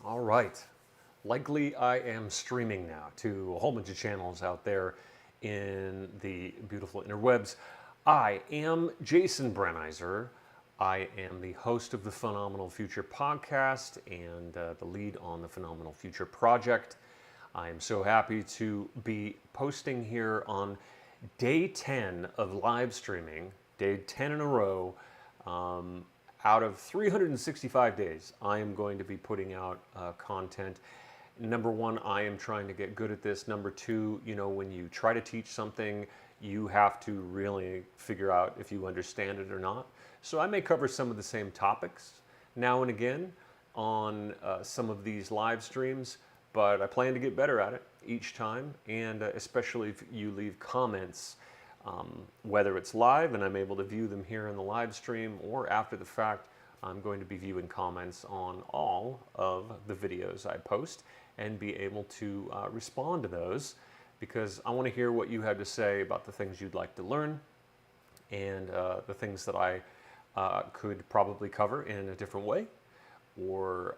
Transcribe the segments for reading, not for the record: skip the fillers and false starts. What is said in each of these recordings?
All right. Likely I am streaming now to a whole bunch of channels out there in the beautiful interwebs. I am Jason Brenizer. I am the host of the Phenomenal Future podcast and the lead on the Phenomenal Future project. I am so happy to be posting here on day 10 of live streaming, day 10 in a row. Out of 365 days, I am going to be putting out content. Number one, I am trying to get good at this. Number two, when you try to teach something, you have to really figure out if you understand it or not. So I may cover some of the same topics now and again on some of these live streams, but I plan to get better at it each time, and especially if you leave comments, whether it's live and I'm able to view them here in the live stream, or after the fact, I'm going to be viewing comments on all of the videos I post and be able to respond to those, because I want to hear what you have to say about the things you'd like to learn and the things that I could probably cover in a different way. Or,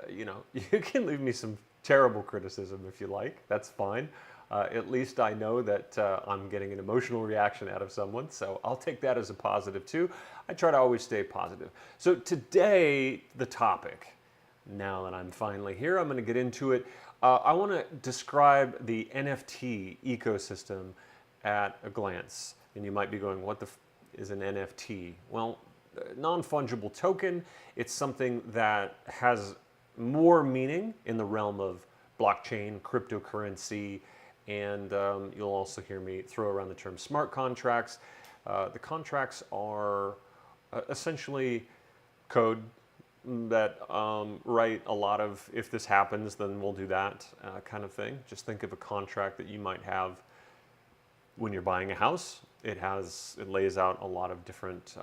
you can leave me some terrible criticism if you like. That's fine. At least I know that I'm getting an emotional reaction out of someone, so I'll take that as a positive too. I try to always stay positive. So today, the topic, now that I'm finally here, I'm going to get into it. I want to describe the NFT ecosystem at a glance. And you might be going, what the is an NFT? Well, non-fungible token, it's something that has more meaning in the realm of blockchain, cryptocurrency, and you'll also hear me throw around the term smart contracts. The contracts are essentially code that write a lot of, if this happens, then we'll do that kind of thing. Just think of a contract that you might have when you're buying a house. It lays out a lot of different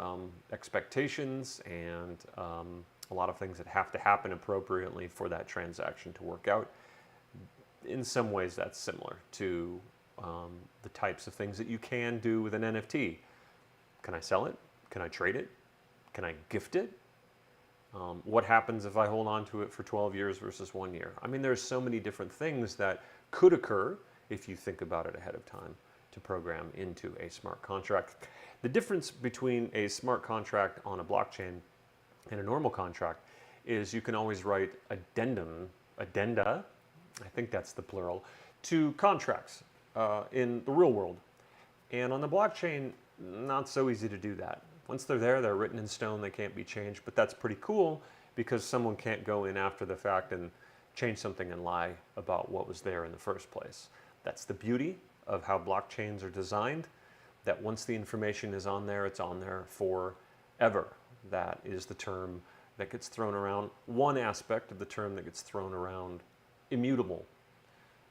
expectations and a lot of things that have to happen appropriately for that transaction to work out. In some ways, that's similar to the types of things that you can do with an NFT. Can I sell it? Can I trade it? Can I gift it? What happens if I hold on to it for 12 years versus 1 year? I mean, there's so many different things that could occur if you think about it ahead of time to program into a smart contract. The difference between a smart contract on a blockchain and a normal contract is you can always write addenda, I think that's the plural, to contracts in the real world. And on the blockchain, not so easy to do that. Once they're there, they're written in stone, they can't be changed, but that's pretty cool because someone can't go in after the fact and change something and lie about what was there in the first place. That's the beauty of how blockchains are designed, that once the information is on there, it's on there forever. That is the term that gets thrown around. One aspect of the term that gets thrown around, immutable.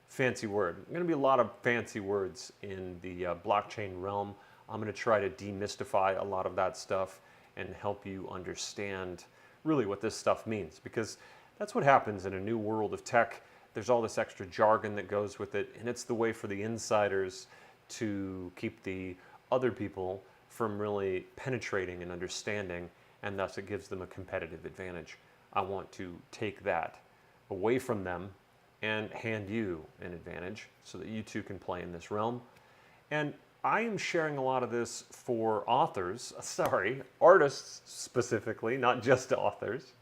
Fancy word. There are going to be a lot of fancy words in the blockchain realm. I'm going to try to demystify a lot of that stuff and help you understand really what this stuff means, because that's what happens in a new world of tech. There's all this extra jargon that goes with it, and it's the way for the insiders to keep the other people from really penetrating and understanding, and thus it gives them a competitive advantage. I want to take that away from them and hand you an advantage so that you too can play in this realm. And I am sharing a lot of this for artists specifically, not just authors.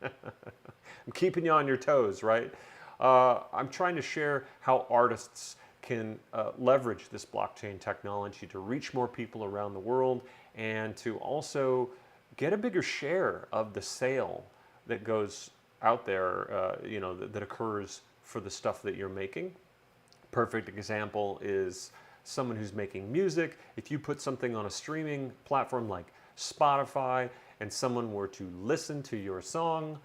I'm keeping you on your toes, right? I'm trying to share how artists can leverage this blockchain technology to reach more people around the world and to also get a bigger share of the sale that goes out there, that occurs for the stuff that you're making. Perfect example is someone who's making music. If you put something on a streaming platform like Spotify and someone were to listen to your song,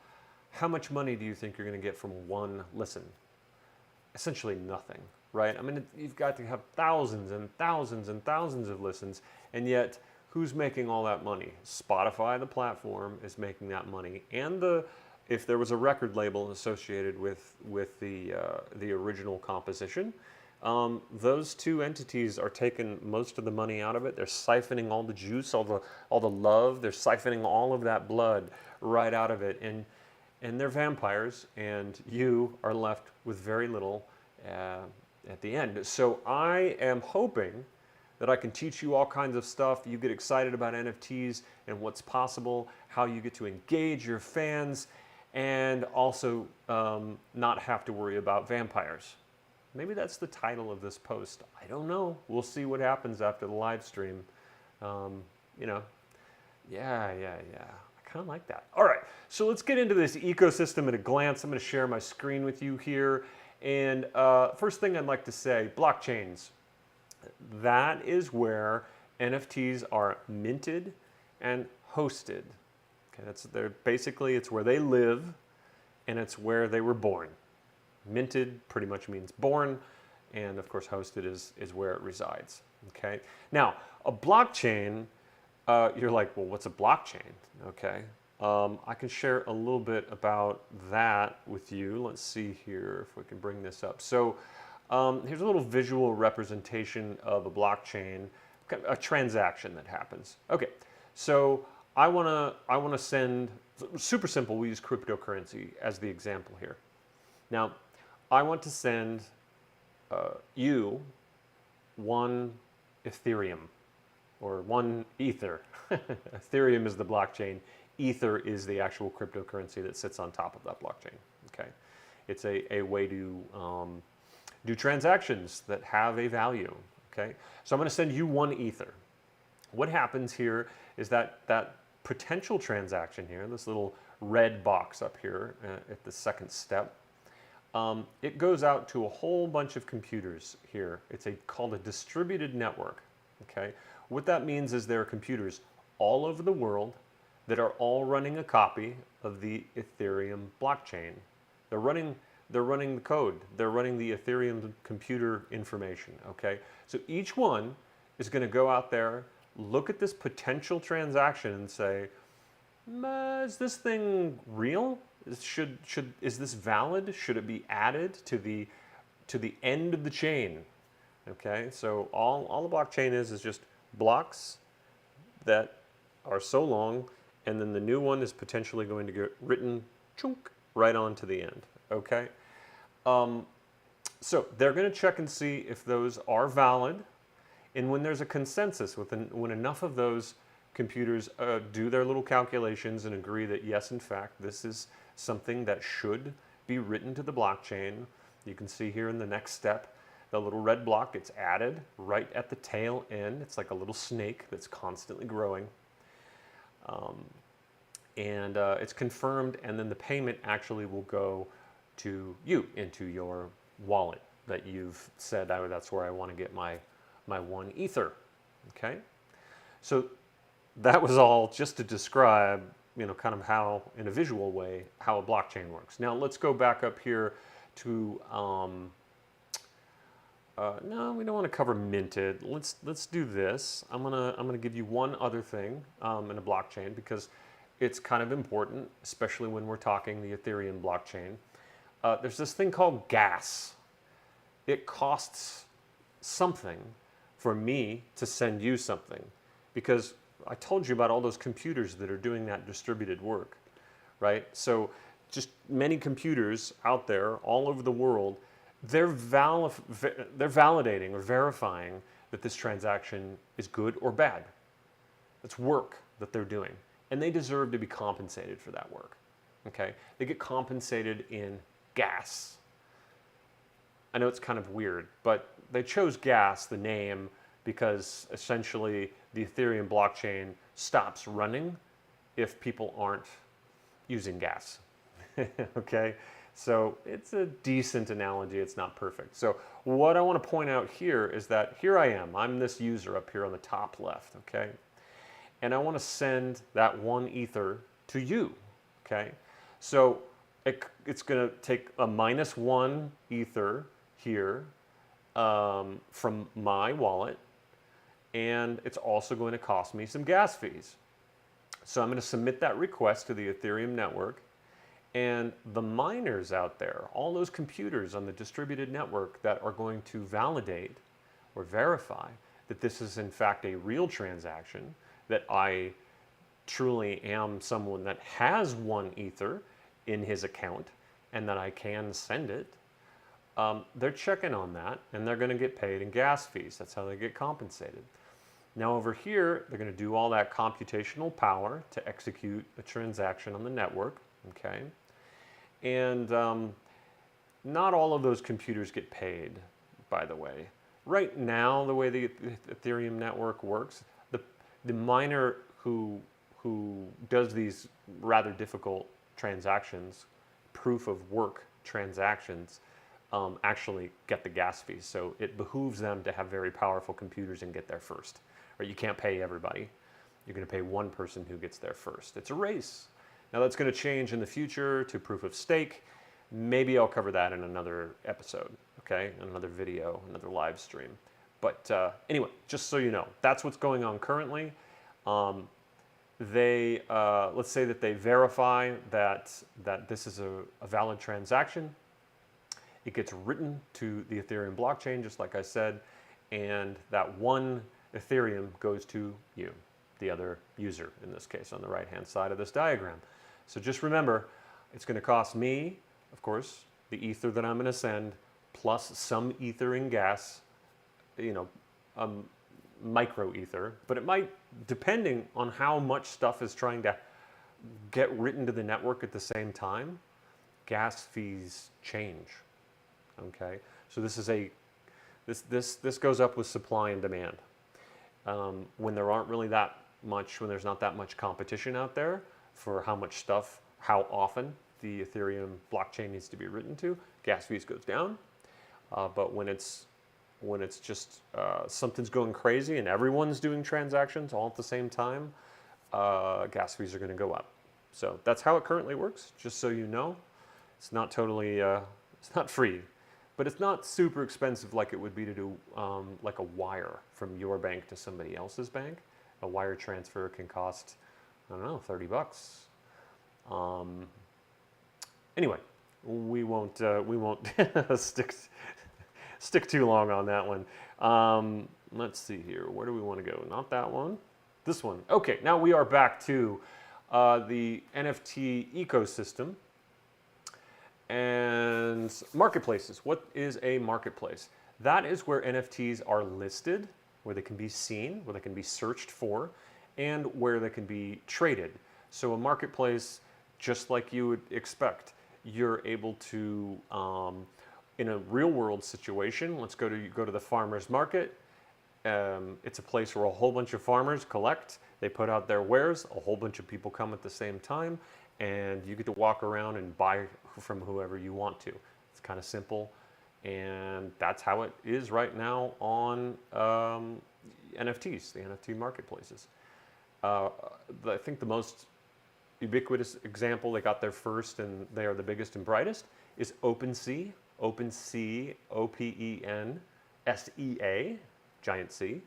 how much money do you think you're going to get from one listen? Essentially nothing, right? I mean, you've got to have thousands and thousands and thousands of listens, and yet who's making all that money? Spotify, the platform, is making that money, and if there was a record label associated with the original composition, those two entities are taking most of the money out of it. They're siphoning all the juice, all the love. They're siphoning all of that blood right out of it. And and they're vampires, and you are left with very little at the end. So I am hoping that I can teach you all kinds of stuff. You get excited about NFTs and what's possible, how you get to engage your fans, and also not have to worry about vampires. Maybe that's the title of this post. I don't know. We'll see what happens after the live stream. You know, yeah. I kind of like that. All right, so let's get into this ecosystem at a glance. I'm going to share my screen with you here. And first thing I'd like to say, blockchains. That is where NFTs are minted and hosted. Okay, basically it's where they live, and it's where they were born. Minted pretty much means born, and of course hosted is where it resides. Okay. Now a blockchain, you're like, well, what's a blockchain? Okay. I can share a little bit about that with you. Let's see here if we can bring this up. So here's a little visual representation of a blockchain, a transaction that happens. Okay, so I wanna send, super simple, we use cryptocurrency as the example here. Now, I want to send you one Ethereum, or one Ether. Ethereum is the blockchain. Ether is the actual cryptocurrency that sits on top of that blockchain. Okay, it's a way to do transactions that have a value. Okay, so I'm going to send you one Ether. What happens here is that potential transaction here, this little red box up here at the second step, it goes out to a whole bunch of computers here. It's called a distributed network. Okay, what that means is there are computers all over the world that are all running a copy of the Ethereum blockchain. They're running the code. They're running the Ethereum computer information. Okay, so each one is going to go out there, look at this potential transaction, and say, is this thing real? Is this valid? Should it be added to the end of the chain? Okay, so all the blockchain is just blocks that are so long, and then the new one is potentially going to get written chunk right onto the end. Okay, so they're going to check and see if those are valid, and when there's a consensus, when enough of those computers do their little calculations and agree that yes, in fact, this is something that should be written to the blockchain. You can see here in the next step, the little red block gets added right at the tail end. It's like a little snake that's constantly growing. It's confirmed, and then the payment actually will go to you, into your wallet that you've said, that's where I want to get my one Ether. Okay? So that was all just to describe, kind of how, in a visual way, how a blockchain works. Now let's go back up here to, no, we don't want to cover minted. Let's do this. I'm gonna give you one other thing in a blockchain, because it's kind of important, especially when we're talking the Ethereum blockchain. There's this thing called gas. It costs something for me to send you something, because I told you about all those computers that are doing that distributed work, right? So just many computers out there all over the world, they're validating or verifying that this transaction is good or bad. It's work that they're doing, and they deserve to be compensated for that work. Okay, they get compensated in gas. I know it's kind of weird, but they chose gas, the name, because essentially the Ethereum blockchain stops running if people aren't using gas. Okay, so it's a decent analogy. It's not perfect. So what I want to point out here is that here I am. I'm this user up here on the top left. Okay, and I want to send that one Ether to you. Okay, so it's going to take a -1 Ether here from my wallet, and it's also going to cost me some gas fees. So I'm going to submit that request to the Ethereum network, and the miners out there, all those computers on the distributed network that are going to validate or verify that this is in fact a real transaction, that I truly am someone that has one Ether, in his account and that I can send it, they're checking on that, and they're going to get paid in gas fees. That's how they get compensated. Now over here, they're going to do all that computational power to execute a transaction on the network, okay? And not all of those computers get paid, by the way. Right now, the way the Ethereum network works, the miner who does these rather difficult transactions, proof of work transactions, actually get the gas fees. So it behooves them to have very powerful computers and get there first. Or you can't pay everybody. You're going to pay one person who gets there first. It's a race. Now that's going to change in the future to proof of stake. Maybe I'll cover that in another episode, okay? In another video, another live stream. But anyway, just so you know, that's what's going on currently. Let's say that they verify that this is a valid transaction. It gets written to the Ethereum blockchain, just like I said, and that one Ethereum goes to you, the other user, in this case, on the right-hand side of this diagram. So just remember, it's going to cost me, of course, the ether that I'm going to send, plus some ether in gas, micro ether, but it might, depending on how much stuff is trying to get written to the network at the same time, gas fees change. Okay, so this goes up with supply and demand. When there aren't really when there's not that much competition out there for how much stuff, how often the Ethereum blockchain needs to be written to, gas fees goes down. But when it's just something's going crazy and everyone's doing transactions all at the same time, gas fees are going to go up. So that's how it currently works, just so you know. It's not totally, it's not free, but it's not super expensive like it would be to do like a wire from your bank to somebody else's bank. A wire transfer can cost, I don't know, $30. Anyway, we won't stick too long on that one. Let's see here. Where do we want to go? Not that one. This one. Okay, now we are back to the NFT ecosystem and marketplaces. What is a marketplace? That is where NFTs are listed, where they can be seen, where they can be searched for, and where they can be traded. So a marketplace, just like you would expect, you're able to, in a real world situation, let's go to the farmer's market. It's a place where a whole bunch of farmers collect, they put out their wares, a whole bunch of people come at the same time, and you get to walk around and buy from whoever you want to. It's kind of simple, and that's how it is right now on NFTs, the NFT marketplaces. I think the most ubiquitous example, they got there first and they are the biggest and brightest, is OpenSea. OpenSea, OpenSea, giant C,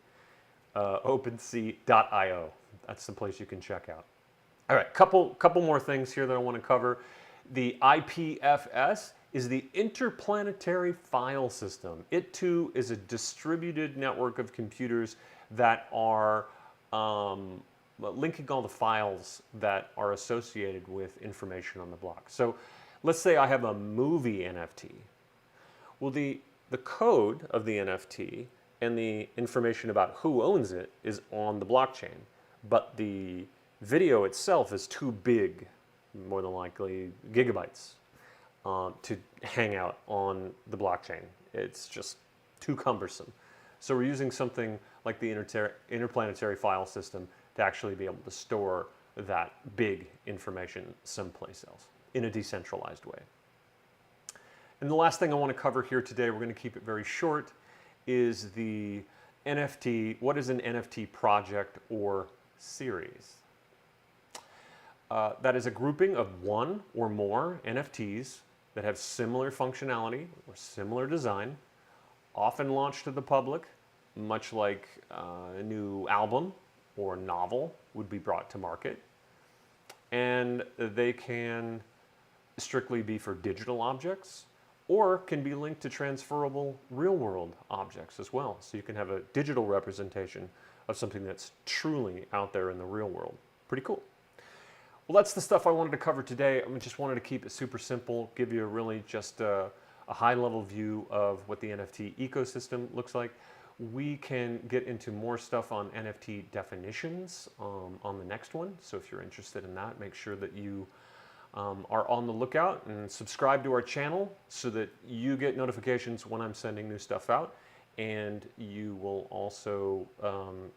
OpenSea.io. That's the place you can check out. All right, couple more things here that I want to cover. The IPFS is the Interplanetary File System. It too is a distributed network of computers that are linking all the files that are associated with information on the block. So let's say I have a movie NFT. Well, the code of the NFT and the information about who owns it is on the blockchain, but the video itself is too big, more than likely gigabytes, to hang out on the blockchain. It's just too cumbersome. So we're using something like the Interplanetary File System to actually be able to store that big information someplace else in a decentralized way. And the last thing I want to cover here today, we're going to keep it very short, is the NFT. What is an NFT project or series? That is a grouping of one or more NFTs that have similar functionality or similar design, often launched to the public, much like a new album or novel would be brought to market. And they can strictly be for digital objects or can be linked to transferable real-world objects as well. So you can have a digital representation of something that's truly out there in the real world. Pretty cool. Well, that's the stuff I wanted to cover today. I just wanted to keep it super simple, give you really just a high-level view of what the NFT ecosystem looks like. We can get into more stuff on NFT definitions on the next one. So if you're interested in that, make sure that you are on the lookout and subscribe to our channel so that you get notifications when I'm sending new stuff out. And you will also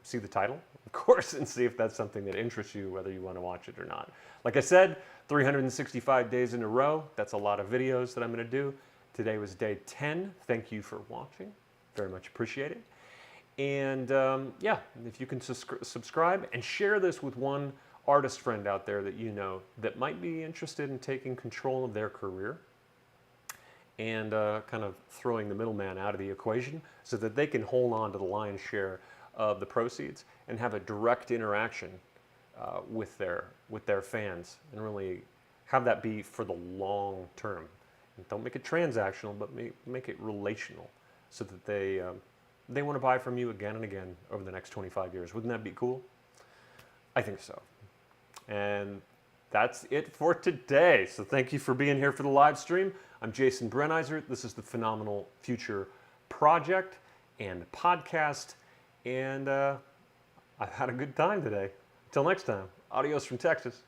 see the title, of course, and see if that's something that interests you, whether you want to watch it or not. Like I said, 365 days in a row. That's a lot of videos that I'm going to do. Today was day 10. Thank you for watching. Very much appreciate it. And yeah, if you can subscribe and share this with one artist friend out there that you know that might be interested in taking control of their career and kind of throwing the middleman out of the equation so that they can hold on to the lion's share of the proceeds and have a direct interaction with their fans and really have that be for the long term. And don't make it transactional, but make it relational so that they want to buy from you again and again over the next 25 years. Wouldn't that be cool? I think so. And that's it for today. So thank you for being here for the live stream. I'm Jason Brenizer. This is the Phenomenal Future Project and podcast. And I've had a good time today. Until next time, adios from Texas.